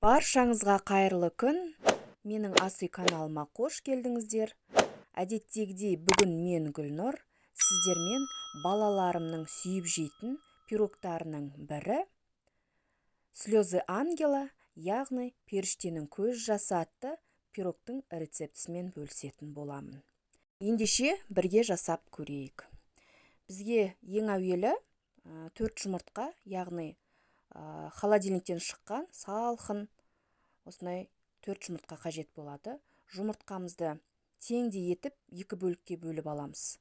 Баршаңызға қайырлы күн. Менің ас үй каналыма қош келдіңіздер. Әдеттегідей бүгін мен Гүлнұр сіздермен балаларымның сүйіп жейтін пирогтарының бірі слезы ангела, яғни періштенің көз жасы атты пирогтың рецептісімен бөлісетін боламын. Ендеше бірге жасап көрейік. Бізге ең әуелі 4 жұмыртқа, яғни холодильниктен шыққан салқын осындай 4 жұмыртқа қажет болады. Жұмыртқамызды теңдей етіп 2 бөлікке бөліп аламыз.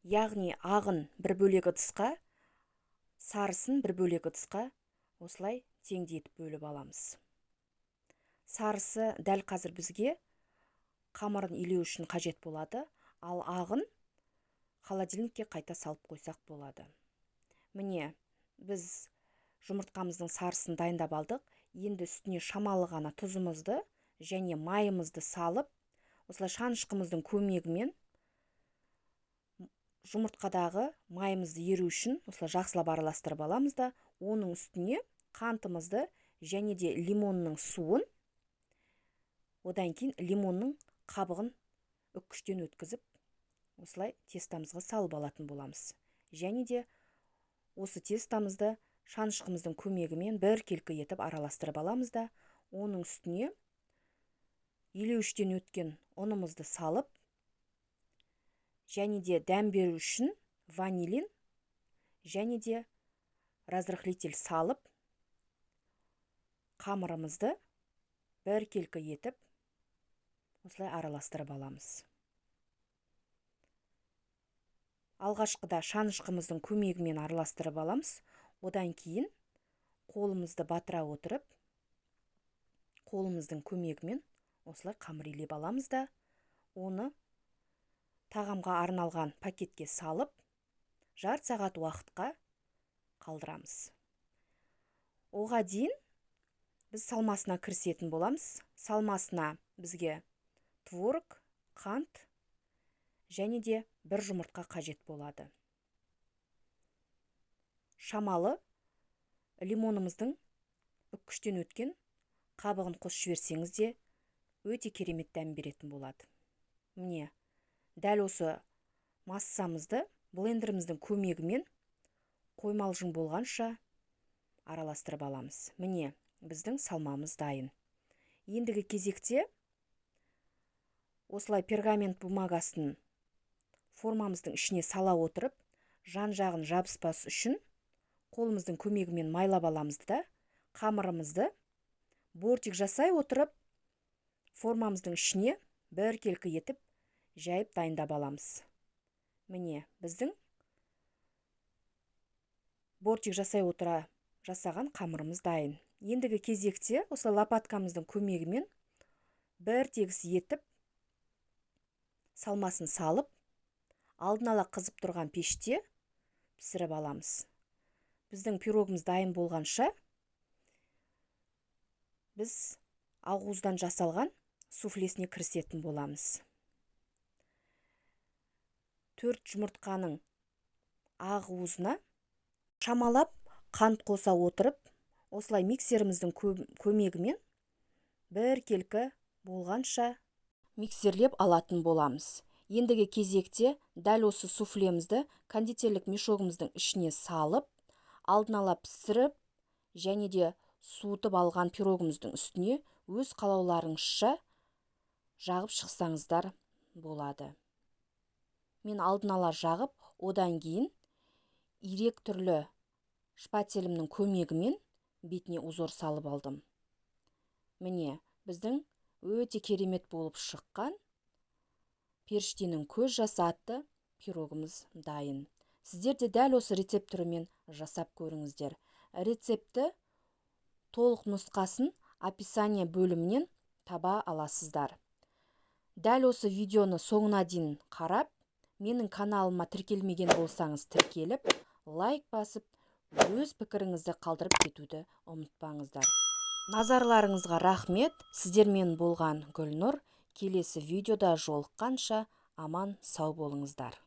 Яғни ағын бір бөлек ыдысқа, сарысын бір бөлек ыдысқа осылай теңдей етіп бөліп аламыз. Сарысы дәл қазір бізге қамырын илеу үшін қажет болады, ал ағын холодильникке қайта салып қойсақ болады. Міне, біз жұмыртқамыздың сарысын дайындап алдық. Енді үстіне шамалы ғана тұзымызды және майымызды салып, осылай шанышқымыздың көмегімен жұмыртқадағы майымызды еру үшін осылай жақсылап араластырып аламыз да, оның үстіне қантымызды және де лимонның суын, одан кейін лимонның қабығын үккіштен өткізіп, осылай тестамызға салып алатын боламыз. Және де осы тестамызды шанышқымыздың көмегімен біркелкі етіп араластырып аламыз да, оның үстіне илеуіштен өткен ұнымызды салып, және де дәм беру үшін ванилин және де разрыхлитель салып, қамырымызды біркелкі етіп, осылай араластырып аламыз. Алғашқыда шанышқымыздың көмегімен араластырып аламыз. Одан кейін қолымызды батыра отырып, қолымыздың көмегімен осылай қамыр илеп аламыз да, оны тағамға арналған пакетке салып, жарты сағат уақытқа қалдырамыз. Оға дейін біз салмасына кірісетін боламыз. Салмасына бізге творог, қант және де бір жұмыртқа қажет болады. Шамалы лимонымыздың үккіштен өткен қабығын қосып жіберсеңіз де өте керемет дәм беретін болады. Міне, дәл осы массамызды блендеріміздің көмегімен қоймалжың болғанша араластырып аламыз. Міне, біздің салмамыз дайын. Ендігі кезекте осылай пергамент бумагасын формамыздың ішіне сала отырып, жан-жағын жабыспас үшін қолымыздың көмегімен майлап аламыз да, қамырымызды бортик жасай отырып, формамыздың ішіне біркелкі етіп жайып дайындап аламыз. Міне, біздің бортик жасай отыра жасаған қамырымыз дайын. Ендігі кезекте осы лопаткамыздың көмегімен бір тегіс етіп, салмасын салып, алдын ала қызып тұрған пеште пісіріп аламыз. Біздің пирогымыз дайын болғанша біз ақуыздан жасалған суфлесіне кірісетін боламыз. 4 жұмыртқаның ақуызына шамалап қант қоса отырып, осылай миксеріміздің көмегімен біркелкі болғанша миксерлеп алатын боламыз. Ендігі кезекте дәл осы суфлемізді кондитерлік мешогымыздың ішіне салып, алдын ала пісіріп, және де суытып алған пирогымыздың үстіне өз қалауларыңызша жағып шықсаңыздар болады. Мен алдын ала жағып, одан кейін ирек түрлі шпателімнің көмегімен бетіне узор салып алдым. Міне, біздің өте керемет болып шыққан періштенің көз жасы атты пирогымыз дайын. Сіздер де дәл осы рецепт түрімен жасап көріңіздер. Рецепті толық нұсқасын описание бөлімінен таба аласыздар. Дәл осы видеоны соңына дейін қарап, менің каналыма тіркелмеген болсаңыз тіркеліп, лайк басып, өз пікіріңізді қалдырып кетуді ұмытпаңыздар. Назарларыңызға рахмет. Сіздермен болған Гүлнұр. Келесі видеода жолыққанша аман сау болыңыздар.